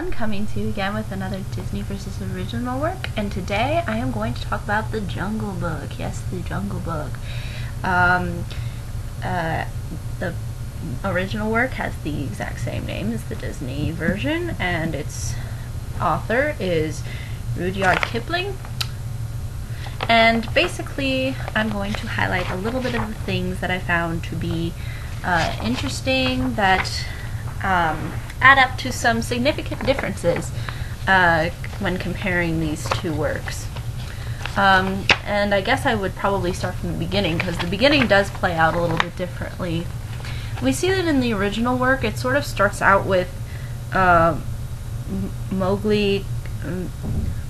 Khan, coming to you again with another Disney versus original work, and today I am going to talk about The Jungle Book. Yes, The Jungle Book. The original work has the exact same name as the Disney version, and its author is Rudyard Kipling. And basically, I'm going to highlight a little bit of the things that I found to be interesting, that add up to some significant differences when comparing these two works. And I guess I would probably start from the beginning, because the beginning does play out a little bit differently. We see that in the original work, it sort of starts out with Mowgli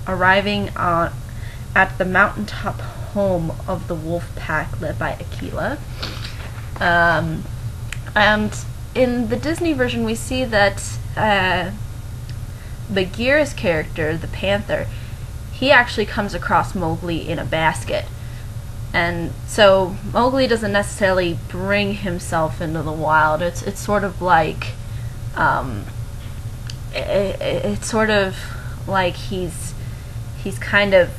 arriving at the mountaintop home of the wolf pack led by Akela. And in the Disney version, we see that Bagheera's character, the panther, he actually comes across Mowgli in a basket. And so Mowgli doesn't necessarily bring himself into the wild. It's sort of like it's sort of like he's kind of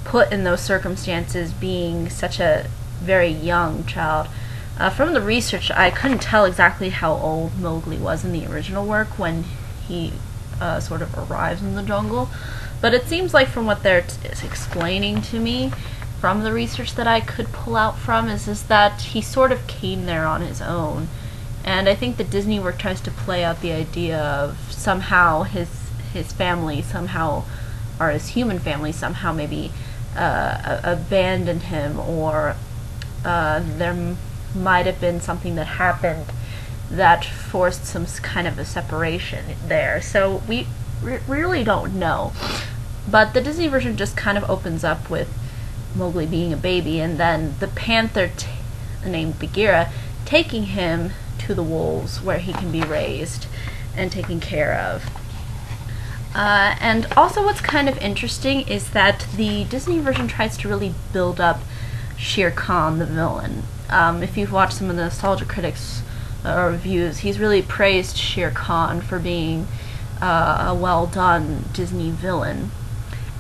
put in those circumstances, being such a very young child. From the research, I couldn't tell exactly how old Mowgli was in the original work when he sort of arrives in the jungle, but it seems like from what they're explaining to me, from the research that I could pull out from, is that he sort of came there on his own. And I think the Disney work tries to play out the idea of somehow his family somehow, or his human family somehow maybe abandoned him, or there might have been something that happened that forced some kind of a separation there. So we really don't know. But the Disney version just kind of opens up with Mowgli being a baby, and then the panther named Bagheera taking him to the wolves where he can be raised and taken care of. And also what's kind of interesting is that the Disney version tries to really build up Shere Khan, the villain. If you've watched some of the Nostalgia Critics reviews, he's really praised Shere Khan for being a well-done Disney villain.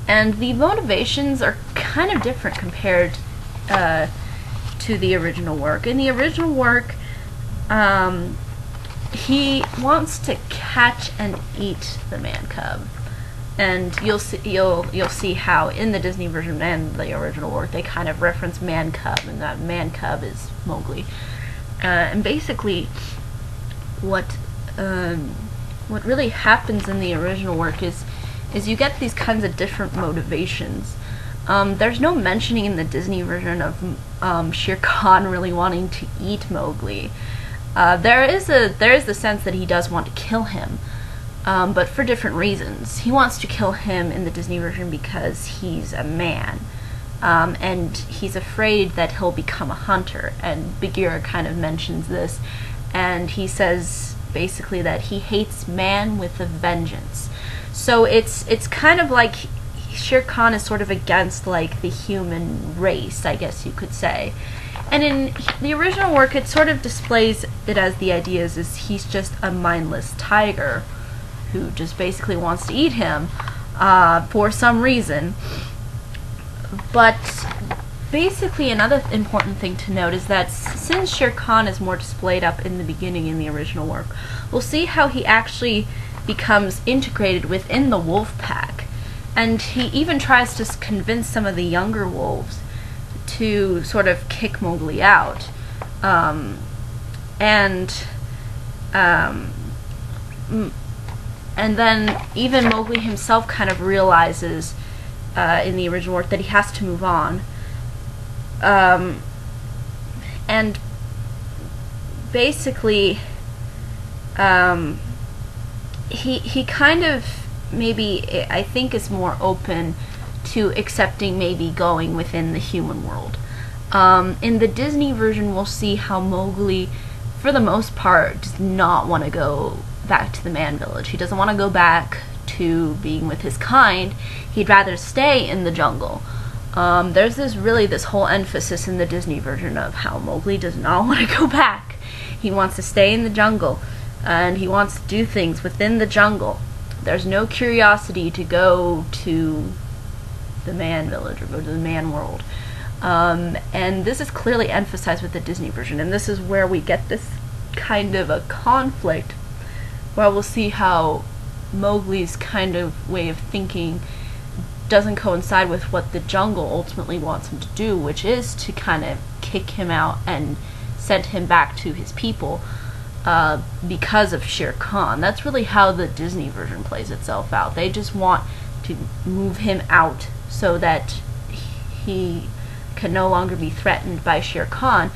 And the motivations are kind of different compared to the original work. In the original work, he wants to catch and eat the man cub, and you'll see how in the Disney version and the original work they kind of reference man cub, and that man cub is Mowgli. And basically, what really happens in the original work is you get these kinds of different motivations. There's no mentioning in the Disney version of Shere Khan really wanting to eat Mowgli. There is the sense that he does want to kill him, but for different reasons. He wants to kill him in the Disney version because he's a man, and he's afraid that he'll become a hunter, and Bagheera kind of mentions this, and he says basically that he hates man with a vengeance. So it's kind of like Shere Khan is sort of against like the human race, I guess you could say. And in the original work, it sort of displays it as the idea is he's just a mindless tiger who just basically wants to eat him for some reason. But basically, another important thing to note is that since Shere Khan is more displayed up in the beginning in the original work, we'll see how he actually becomes integrated within the wolf pack. And he even tries to convince some of the younger wolves to sort of kick Mowgli out. And then even Mowgli himself kind of realizes in the original work that he has to move on. And basically he kind of maybe, I think, is more open to accepting maybe going within the human world. In the Disney version, we'll see how Mowgli, for the most part, does not want to go back to the man village. He doesn't want to go back to being with his kind. He'd rather stay in the jungle. There's this whole emphasis in the Disney version of how Mowgli does not want to go back. He wants to stay in the jungle, and he wants to do things within the jungle. There's no curiosity to go to the man village or go to the man world. And this is clearly emphasized with the Disney version, and this is where we get this kind of a conflict where we'll see how Mowgli's kind of way of thinking doesn't coincide with what the jungle ultimately wants him to do, which is to kind of kick him out and send him back to his people because of Shere Khan. That's really how the Disney version plays itself out. They just want to move him out so that he can no longer be threatened by Shere Khan.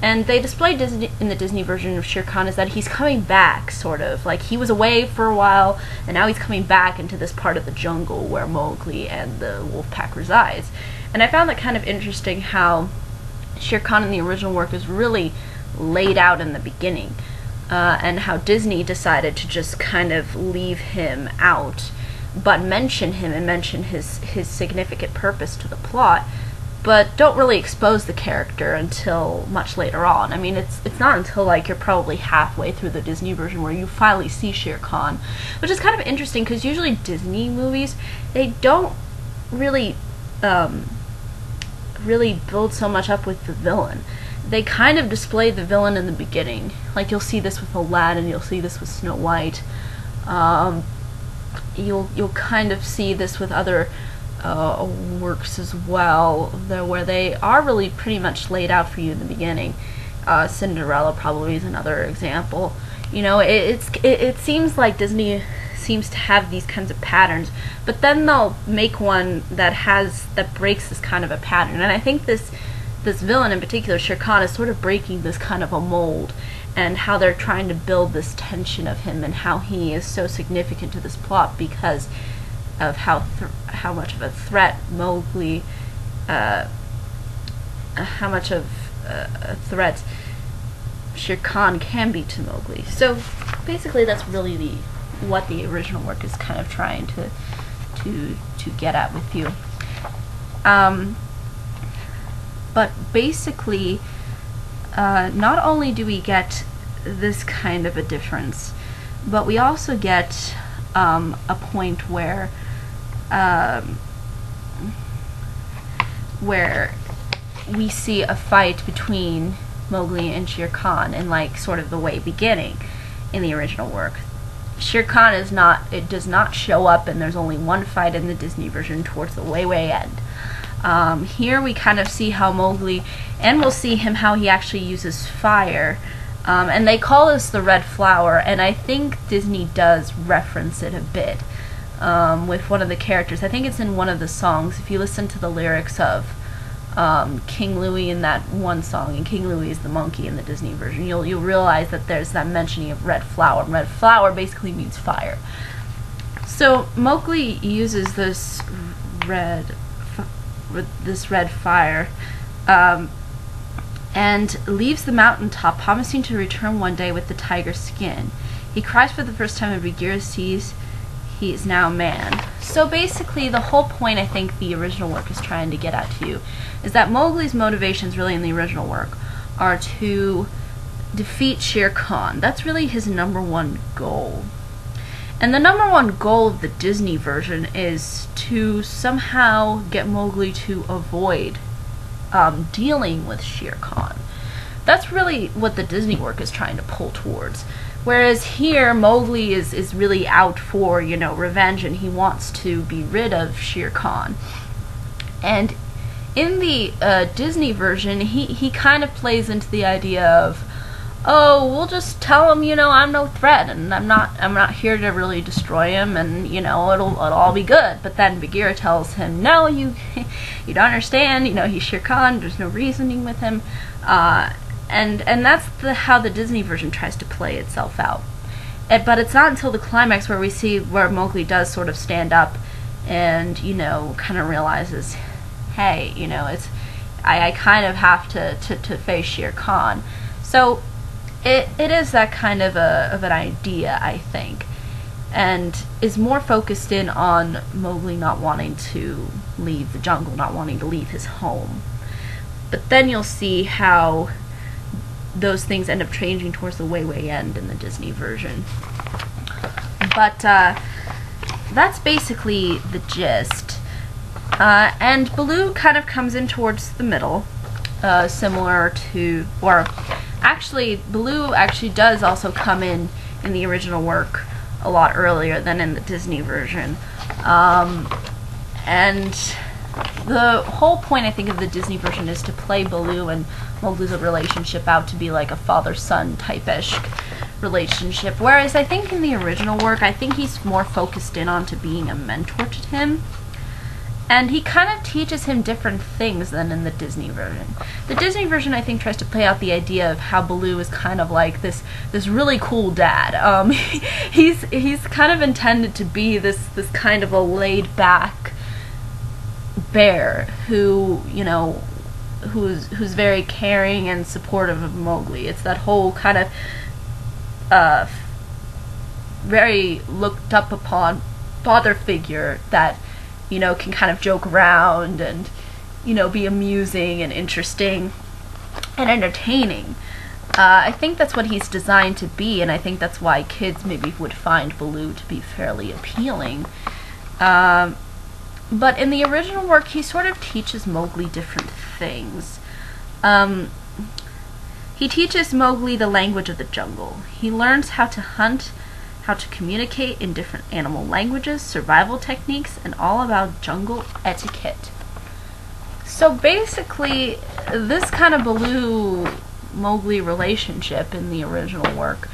And they display in the Disney version of Shere Khan is that he's coming back, sort of. Like, he was away for a while, and now he's coming back into this part of the jungle where Mowgli and the wolf pack resides. And I found that kind of interesting how Shere Khan in the original work is really laid out in the beginning, and how Disney decided to just kind of leave him out, but mention him and mention his significant purpose to the plot, but don't really expose the character until much later on. I mean, it's not until like you're probably halfway through the Disney version where you finally see Shere Khan, which is kind of interesting because usually Disney movies, they don't really really build so much up with the villain. They kind of display the villain in the beginning. Like, you'll see this with Aladdin, you'll see this with Snow White. You'll kind of see this with other works as well, where they are really pretty much laid out for you in the beginning. Cinderella probably is another example. You know, it seems like Disney seems to have these kinds of patterns, but then they'll make one that breaks this kind of a pattern. And I think this villain in particular, Shere Khan, is sort of breaking this kind of a mold, and how they're trying to build this tension of him and how he is so significant to this plot because of how much of a threat Mowgli, how much of a threat Shere Khan can be to Mowgli. So basically, that's really what the original work is kind of trying to get at with you. But basically, not only do we get this kind of a difference, but we also get a point where we see a fight between Mowgli and Shere Khan in like sort of the way beginning in the original work. Shere Khan does not show up, and there's only one fight in the Disney version towards the way end. Here we kind of see how Mowgli, and we'll see how he actually uses fire, and they call this the red flower, and I think Disney does reference it a bit with one of the characters. I think it's in one of the songs. If you listen to the lyrics of King Louie in that one song, and King Louie is the monkey in the Disney version, you'll realize that there's that mentioning of red flower. Red flower basically means fire. So Mowgli uses this red fire and leaves the mountaintop, promising to return one day with the tiger's skin. He cries for the first time, and Bagheera sees he is now a man. So basically, the whole point I think the original work is trying to get at to you is that Mowgli's motivations really in the original work are to defeat Shere Khan. That's really his #1 goal. And the #1 goal of the Disney version is to somehow get Mowgli to avoid dealing with Shere Khan. That's really what the Disney work is trying to pull towards. Whereas here, Mowgli is really out for, you know, revenge, and he wants to be rid of Shere Khan. And in the Disney version, he kind of plays into the idea of, oh, we'll just tell him, you know, I'm no threat, and I'm not here to really destroy him, and you know, it'll all be good. But then Bagheera tells him, no, you don't understand. You know, he's Shere Khan. There's no reasoning with him, and that's how the Disney version tries to play itself out. But it's not until the climax where we see where Mowgli does sort of stand up, and you know, kind of realizes, hey, you know, I kind of have to face Shere Khan. So it is that kind of an idea, I think, and is more focused in on Mowgli not wanting to leave the jungle, not wanting to leave his home. But then you'll see how those things end up changing towards the way end in the Disney version. But that's basically the gist. And Baloo kind of comes in towards the middle, similar to, or actually, Baloo actually does also come in the original work a lot earlier than in the Disney version. And the whole point, I think, of the Disney version is to play Baloo and Mowgli's relationship out to be like a father-son type-ish relationship, whereas I think in the original work, I think he's more focused in on to being a mentor to him. And he kind of teaches him different things than in the Disney version. The Disney version, I think, tries to play out the idea of how Baloo is kind of like this really cool dad. He's kind of intended to be this kind of a laid-back bear who, you know, who's very caring and supportive of Mowgli. It's that whole kind of very looked up upon father figure that, you know, can kind of joke around and, you know, be amusing and interesting and entertaining. I think that's what he's designed to be, and I think that's why kids maybe would find Baloo to be fairly appealing. But in the original work, he sort of teaches Mowgli different things. He teaches Mowgli the language of the jungle. He learns how to hunt, how to communicate in different animal languages, survival techniques, and all about jungle etiquette. So basically, this kind of Baloo-Mowgli relationship in the original work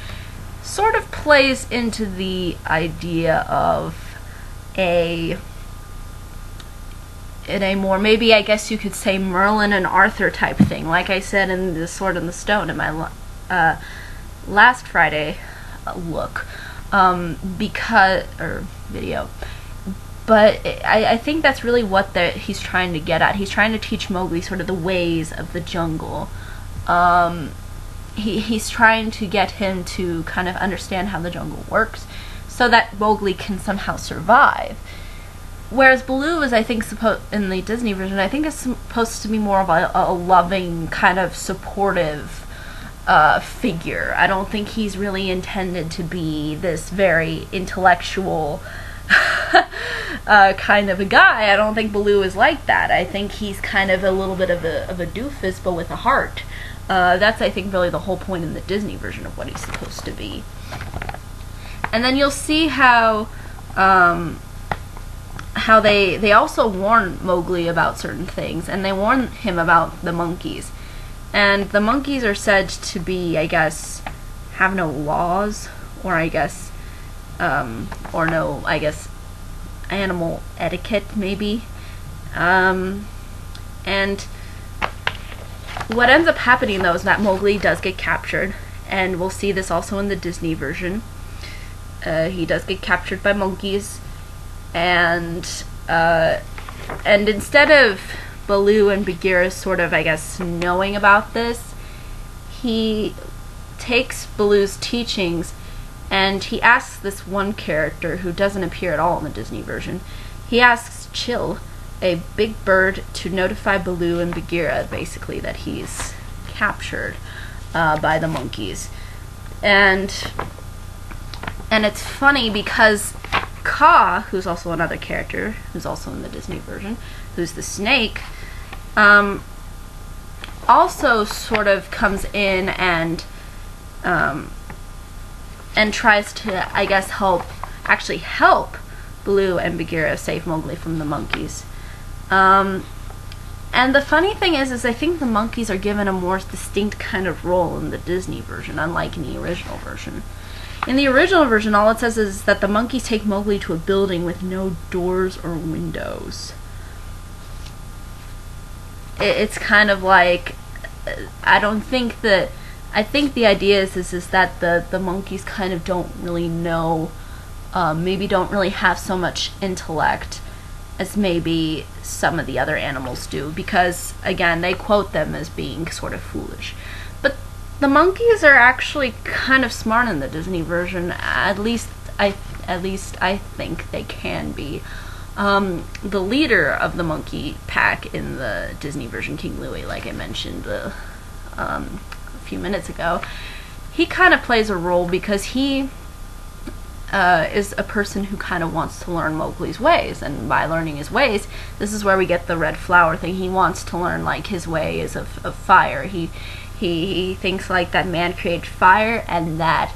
sort of plays into the idea of in a more, maybe I guess you could say, Merlin and Arthur type thing, like I said in the Sword and the Stone in my last Friday look. Video. But I think that's really what he's trying to get at. He's trying to teach Mowgli sort of the ways of the jungle. He's trying to get him to kind of understand how the jungle works so that Mowgli can somehow survive. Whereas Baloo is, I think, in the Disney version, I think is supposed to be more of a loving, kind of supportive figure. I don't think he's really intended to be this very intellectual kind of a guy. I don't think Baloo is like that. I think he's kind of a little bit of a doofus, but with a heart. That's, I think, really the whole point in the Disney version of what he's supposed to be. And then you'll see how they also warn Mowgli about certain things, and they warn him about the monkeys. And the monkeys are said to be, I guess, have no laws, or I guess, or no, I guess, animal etiquette, maybe. And what ends up happening, though, is that Mowgli does get captured, and we'll see this also in the Disney version. He does get captured by monkeys, and instead of Baloo and Bagheera sort of, I guess, knowing about this, he takes Baloo's teachings and he asks this one character who doesn't appear at all in the Disney version. He asks Chill, a big bird, to notify Baloo and Bagheera, basically, that he's captured by the monkeys. And it's funny because Kaa, who's also another character, who's also in the Disney version, who's the snake, also sort of comes in and tries to, I guess, help Baloo and Bagheera save Mowgli from the monkeys. And the funny thing is I think the monkeys are given a more distinct kind of role in the Disney version, unlike in the original version. In the original version, all it says is that the monkeys take Mowgli to a building with no doors or windows. It's kind of like, I think the idea is that the monkeys kind of don't really know, maybe don't really have so much intellect as maybe some of the other animals do, because, again, they quote them as being sort of foolish. But the monkeys are actually kind of smart in the Disney version. At least I think they can be. The leader of the monkey pack in the Disney version, King Louie, like I mentioned a few minutes ago, he kind of plays a role because he is a person who kind of wants to learn Mowgli's ways, and by learning his ways, this is where we get the red flower thing. He wants to learn like his way is of fire. He thinks like that man created fire, and that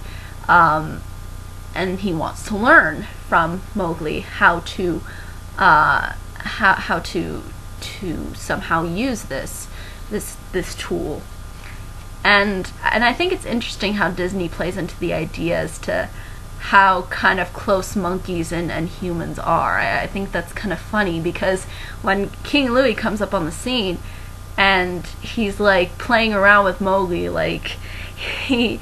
and he wants to learn from Mowgli how to somehow use this tool. And I think it's interesting how Disney plays into the idea as to how kind of close monkeys and humans are. I think that's kind of funny, because when King Louie comes up on the scene and he's like playing around with Mowgli, like he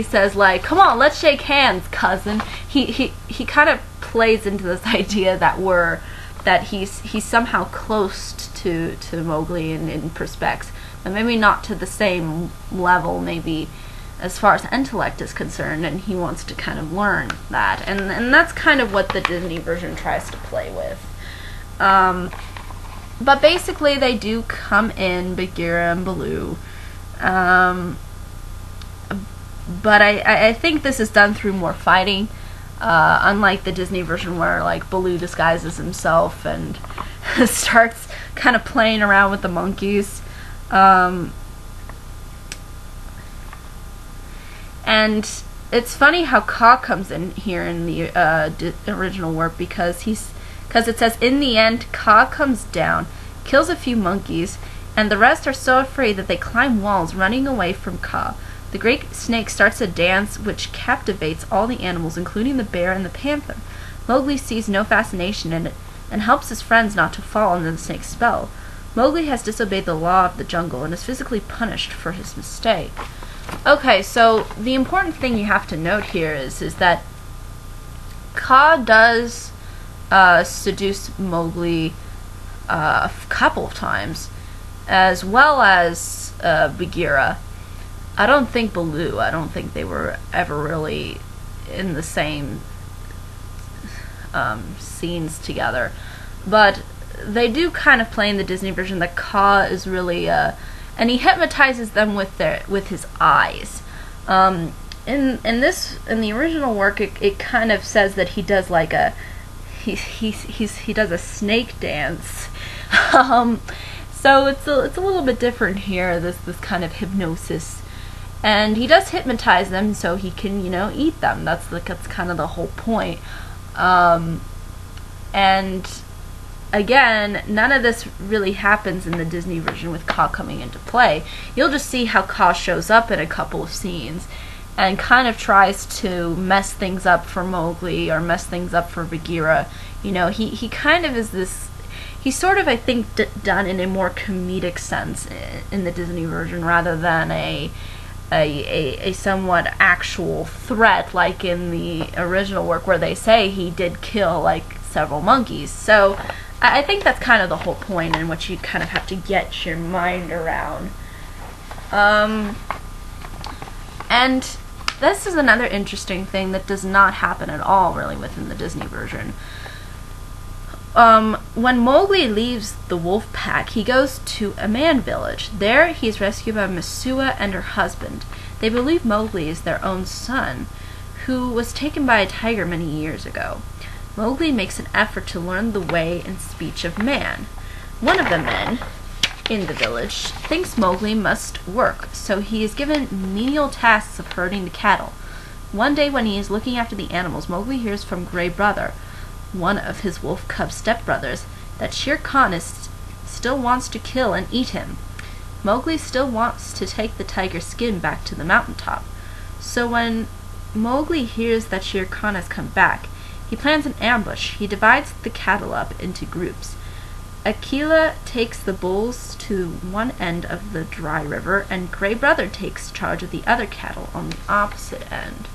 says like, "Come on, let's shake hands, cousin." He kind of plays into this idea that he's somehow close to Mowgli in perspects, and maybe not to the same level, maybe as far as intellect is concerned, and he wants to kind of learn that, and that's kind of what the Disney version tries to play with. But basically they do come in, Bagheera and Baloo, but I think this is done through more fighting, unlike the Disney version where like Baloo disguises himself and starts kind of playing around with the monkeys. And it's funny how Kaa comes in here in the original work, because it says, in the end, Kaa comes down, kills a few monkeys, and the rest are so afraid that they climb walls, running away from Kaa. The great snake starts a dance which captivates all the animals, including the bear and the panther. Mowgli sees no fascination in it, and helps his friends not to fall under the snake's spell. Mowgli has disobeyed the law of the jungle and is physically punished for his mistake. Okay, so the important thing you have to note here is that Kaa does seduce Mowgli a couple of times, as well as Bagheera. I don't think Baloo. I don't think they were ever really in the same scenes together. But they do kind of play in the Disney version that Kaa is really and he hypnotizes them with his eyes. In the original work, it kind of says that he does like he does a snake dance. So it's a little bit different here. This kind of hypnosis, and he does hypnotize them so he can eat them. That's kind of the whole point. And again, none of this really happens in the Disney version with Kaa coming into play. You'll just see how Kaa shows up in a couple of scenes and kind of tries to mess things up for Mowgli or mess things up for Bagheera. He kind of is this. He's sort of, I think, done in a more comedic sense in the Disney version, rather than a somewhat actual threat like in the original work, where they say he did kill like several monkeys. So I think that's kind of the whole point, in which you kind of have to get your mind around. And this is another interesting thing that does not happen at all really within the Disney version. When Mowgli leaves the wolf pack, he goes to a man village. There he is rescued by Mesua and her husband. They believe Mowgli is their own son, who was taken by a tiger many years ago. Mowgli makes an effort to learn the way and speech of man. One of the men in the village thinks Mowgli must work, so he is given menial tasks of herding the cattle. One day when he is looking after the animals, Mowgli hears from Grey Brother, one of his wolf cub stepbrothers, that Shere Khan still wants to kill and eat him. Mowgli still wants to take the tiger's skin back to the mountaintop. So when Mowgli hears that Shere Khan has come back, he plans an ambush. He divides the cattle up into groups. Akela takes the bulls to one end of the dry river, and Grey Brother takes charge of the other cattle on the opposite end.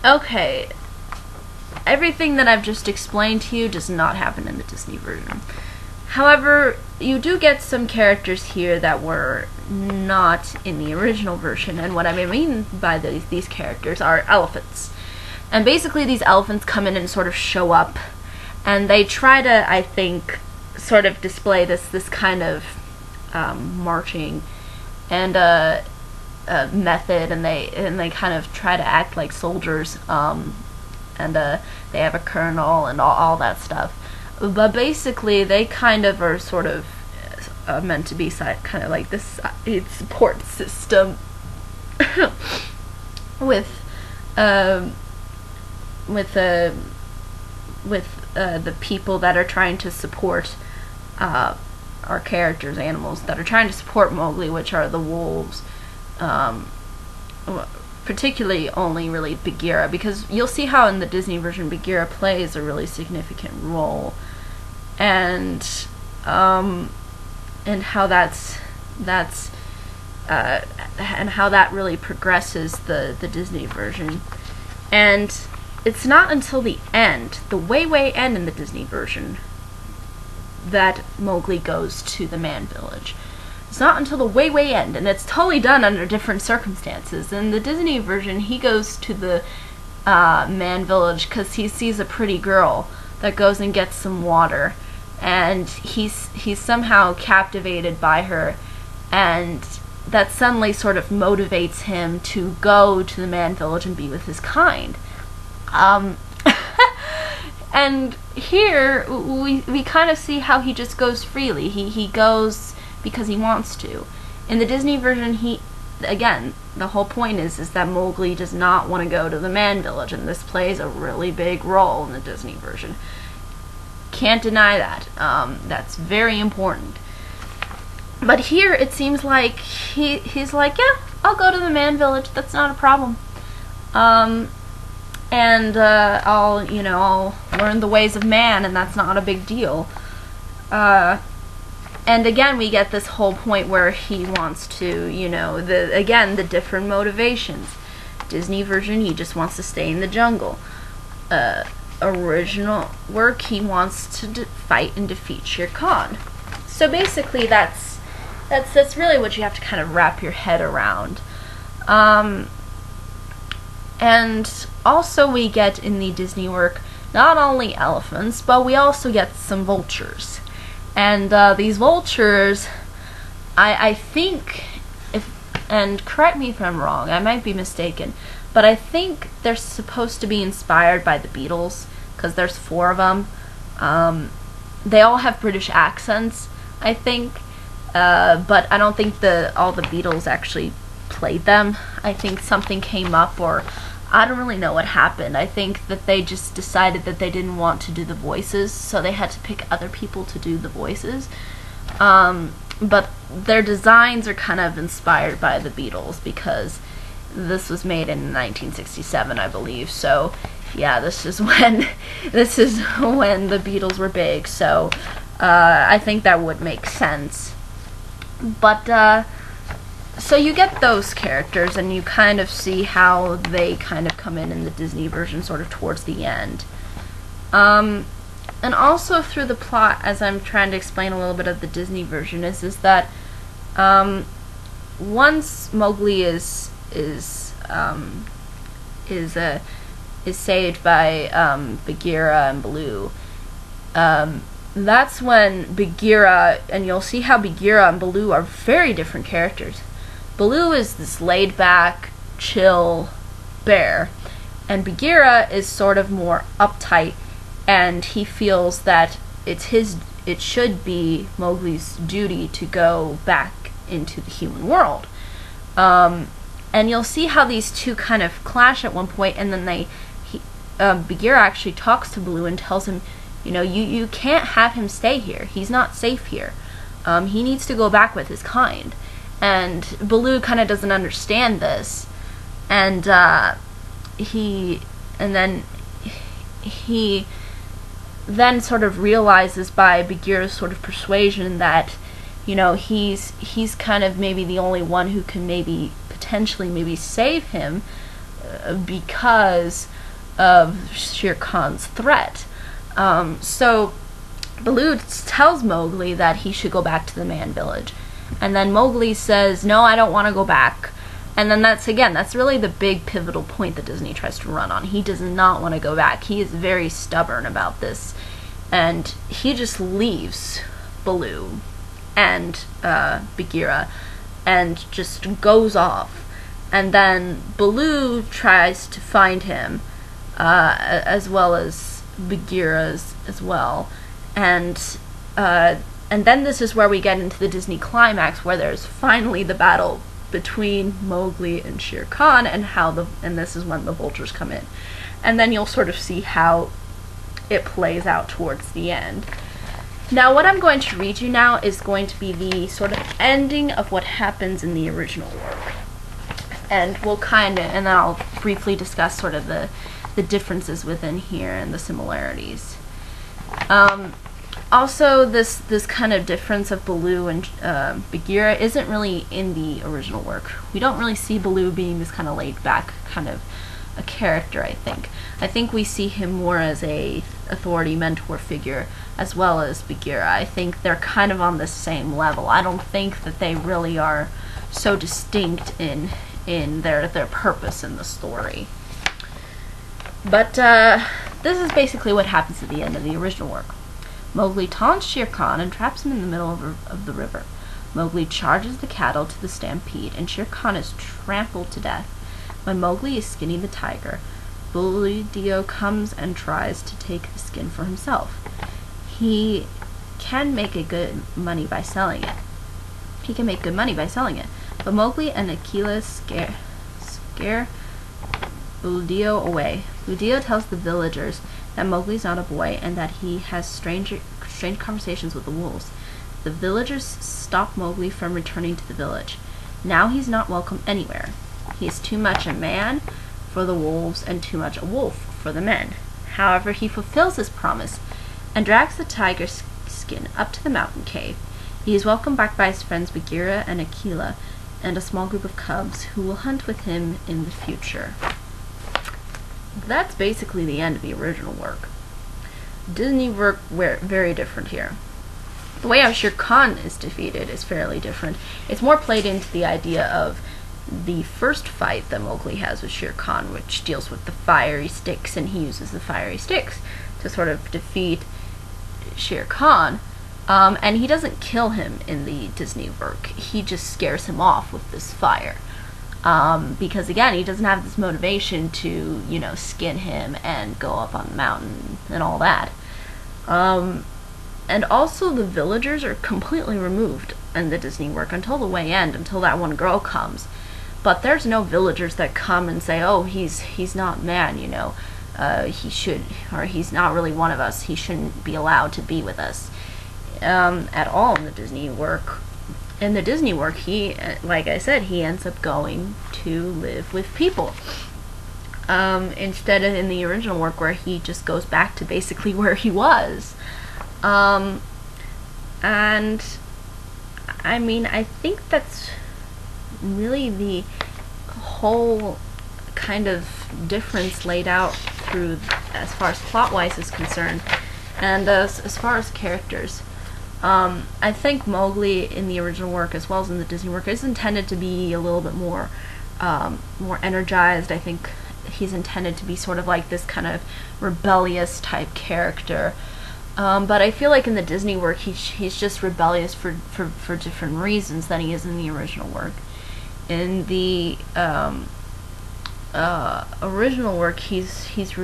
Okay, everything that I've just explained to you does not happen in the Disney version. However, you do get some characters here that were not in the original version, and what I mean by these characters are elephants. And basically these elephants come in and sort of show up, and they try to, I think, sort of display this kind of marching. And method, and they kind of try to act like soldiers, and they have a colonel and all that stuff. But basically, they kind of are sort of meant to be kind of like this support system with the people that are trying to support our characters, animals that are trying to support Mowgli, which are the wolves. Particularly only really Bagheera, because you'll see how in the Disney version Bagheera plays a really significant role, and how and how that really progresses the Disney version. And it's not until the end, the way end in the Disney version, that Mowgli goes to the man village. It's not until the way end, and it's totally done under different circumstances. In the Disney version, he goes to the man village because he sees a pretty girl that goes and gets some water, and he's somehow captivated by her, and that suddenly sort of motivates him to go to the man village and be with his kind. And here we kind of see how he just goes freely. He goes because he wants to. In the Disney version, again, the whole point is that Mowgli does not want to go to the man village, and this plays a really big role in the Disney version. Can't deny that. That's very important. But here it seems like he's like, yeah, I'll go to the man village. That's not a problem. And I'll learn the ways of man, and that's not a big deal. And again, we get this whole point where he wants to, the different motivations. Disney version, he just wants to stay in the jungle. Original work, he wants to fight and defeat Shere Khan. So basically, that's really what you have to kind of wrap your head around. And also we get in the Disney work not only elephants, but we also get some vultures. And these vultures, I think, and correct me if I'm wrong, I might be mistaken, but I think they're supposed to be inspired by the Beatles, because there's 4 of them. They all have British accents, I think, but I don't think all the Beatles actually played them. I think something came up, or I don't really know what happened. I think that they just decided that they didn't want to do the voices, so they had to pick other people to do the voices. But their designs are kind of inspired by the Beatles, because this was made in 1967, I believe. So yeah, this is when the Beatles were big. So I think that would make sense. But so you get those characters, and you kind of see how they kind of come in the Disney version sort of towards the end. And also through the plot, as I'm trying to explain a little bit of the Disney version, is that once Mowgli is saved by Bagheera and Baloo, that's when Bagheera, and you'll see how Bagheera and Baloo are very different characters. Baloo is this laid-back, chill bear, and Bagheera is sort of more uptight, and he feels that it should be Mowgli's duty to go back into the human world. And you'll see how these two kind of clash at one point, and then Bagheera actually talks to Baloo and tells him, you can't have him stay here. He's not safe here. He needs to go back with his kind. And Baloo kind of doesn't understand this, and he then sort of realizes by Bagheera's sort of persuasion that he's kind of maybe the only one who can potentially save him because of Shere Khan's threat. So Baloo tells Mowgli that he should go back to the man village. And then Mowgli says, no, I don't want to go back. And then that's really the big pivotal point that Disney tries to run on. He does not want to go back. He is very stubborn about this. And he just leaves Baloo and Bagheera and just goes off. And then Baloo tries to find him, as well as Bagheera as well. And then this is where we get into the Disney climax, where there's finally the battle between Mowgli and Shere Khan, and this is when the vultures come in. And then you'll sort of see how it plays out towards the end. Now, what I'm going to read you now is going to be the sort of ending of what happens in the original work. And and then I'll briefly discuss sort of the differences within here and the similarities. Also, this kind of difference of Baloo and Bagheera isn't really in the original work. We don't really see Baloo being this kind of laid-back kind of a character, I think. I think we see him more as a authority mentor figure, as well as Bagheera. I think they're kind of on the same level. I don't think that they really are so distinct in their purpose in the story. But this is basically what happens at the end of the original work. Mowgli taunts Shere Khan and traps him in the middle of the river. Mowgli charges the cattle to the stampede, and Shere Khan is trampled to death. When Mowgli is skinning the tiger, Baloo comes and tries to take the skin for himself. He can make good money by selling it. But Mowgli and Akela scare Baloo away. Baloo tells the villagers that Mowgli's not a boy and that he has strange conversations with the wolves. The villagers stop Mowgli from returning to the village. Now he's not welcome anywhere. He is too much a man for the wolves and too much a wolf for the men. However, he fulfills his promise and drags the tiger's skin up to the mountain cave. He is welcomed back by his friends Bagheera and Akela and a small group of cubs who will hunt with him in the future. That's basically the end of the original work. Disney work were very different here. The way how Shere Khan is defeated is fairly different. It's more played into the idea of the first fight that Mowgli has with Shere Khan, which deals with the fiery sticks, and he uses the fiery sticks to sort of defeat Shere Khan. And he doesn't kill him in the Disney work. He just scares him off with this fire. Because again, he doesn't have this motivation to, skin him and go up on the mountain and all that. And also the villagers are completely removed in the Disney work until the way end, until that one girl comes. But there's no villagers that come and say, oh, he's not man, he should, or he's not really one of us, he shouldn't be allowed to be with us. At all in the Disney work. In the Disney work, he, like I said, he ends up going to live with people. Instead of in the original work where he just goes back to basically where he was. And, I mean, I think that's really the whole kind of difference laid out through, as far as plot-wise is concerned, and as far as characters. I think Mowgli in the original work, as well as in the Disney work, is intended to be a little bit more energized. I think he's intended to be sort of like this kind of rebellious type character. But I feel like in the Disney work, he's just rebellious for different reasons than he is in the original work. In the original work, he's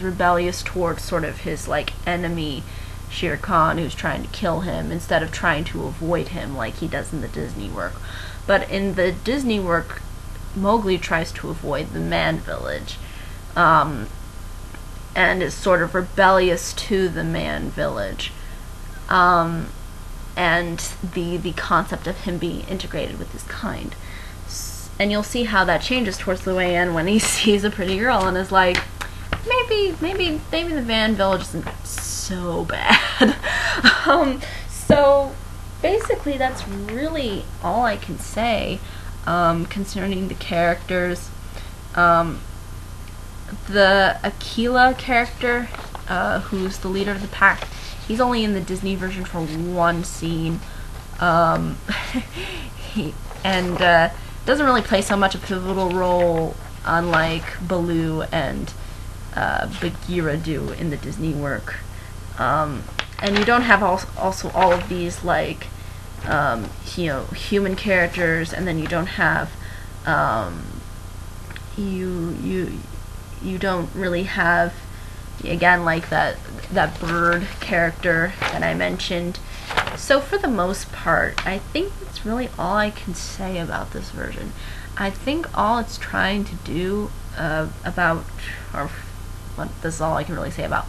rebellious towards sort of his like enemy, Shere Khan, who's trying to kill him, instead of trying to avoid him like he does in the Disney work. But in the Disney work, Mowgli tries to avoid the man village, and is sort of rebellious to the man village, and the concept of him being integrated with his kind. And you'll see how that changes towards the way end when he sees a pretty girl and is like, maybe the man village isn't so bad. So basically that's really all I can say concerning the characters. The Akela character, who's the leader of the pack, he's only in the Disney version for one scene, and doesn't really play so much a pivotal role, unlike Baloo and Bagheera do in the Disney work. And you don't have also all of these like human characters, and then you don't have You don't really have, again, like that bird character that I mentioned. So for the most part, I think that's really all I can say about this version. I think all it's trying to do this is all I can really say about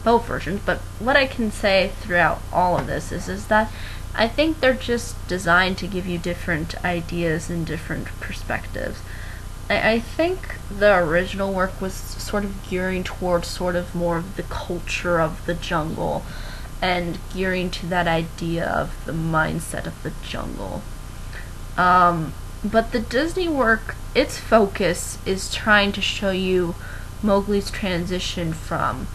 both versions, but what I can say throughout all of this is that I think they're just designed to give you different ideas and different perspectives. I think the original work was sort of gearing towards sort of more of the culture of the jungle and gearing to that idea of the mindset of the jungle. But the Disney work, its focus is trying to show you Mowgli's transition from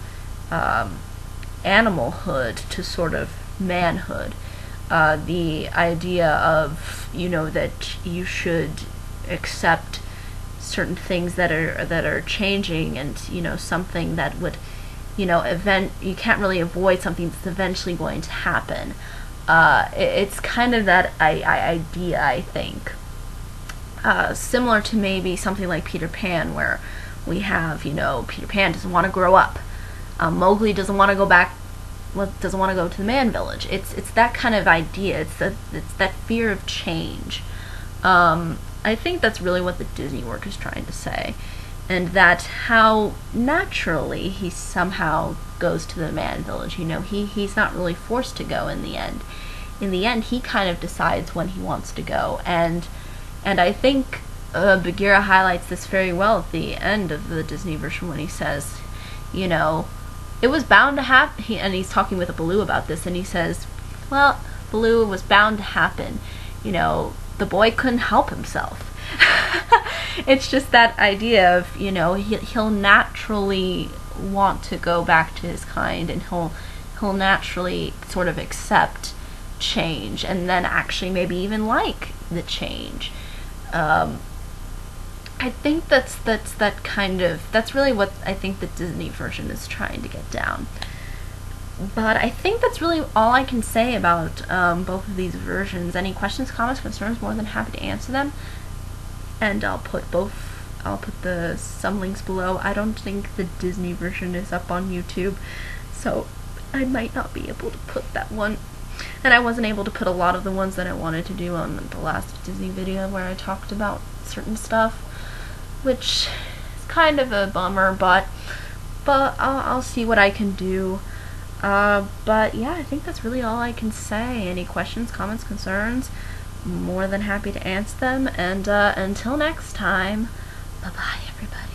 animalhood to sort of manhood. The idea of, that you should accept certain things that are changing, and something that would, you can't really avoid something that's eventually going to happen. It's kind of that idea, I think. Similar to maybe something like Peter Pan, where we have, Peter Pan doesn't want to grow up. Mowgli doesn't want to go back, doesn't want to go to the man village. It's that kind of idea. It's that fear of change. I think that's really what the Disney work is trying to say, and that how naturally he somehow goes to the man village. He's not really forced to go in the end. In the end, he kind of decides when he wants to go, and I think Bagheera highlights this very well at the end of the Disney version when he says, it was bound to happen, and he's talking with Baloo about this, and he says, well, Baloo, it was bound to happen. The boy couldn't help himself. It's just that idea of, he'll naturally want to go back to his kind, and he'll naturally sort of accept change, and then actually maybe even like the change. I think that's really what I think the Disney version is trying to get down. But I think that's really all I can say about both of these versions. Any questions, comments, concerns, more than happy to answer them. And I'll put some links below. I don't think the Disney version is up on YouTube, so I might not be able to put that one. And I wasn't able to put a lot of the ones that I wanted to do on the last Disney video where I talked about certain stuff, which is kind of a bummer, but I'll see what I can do. But yeah, I think that's really all I can say. Any questions, comments, concerns? More than happy to answer them. And until next time, bye-bye, everybody.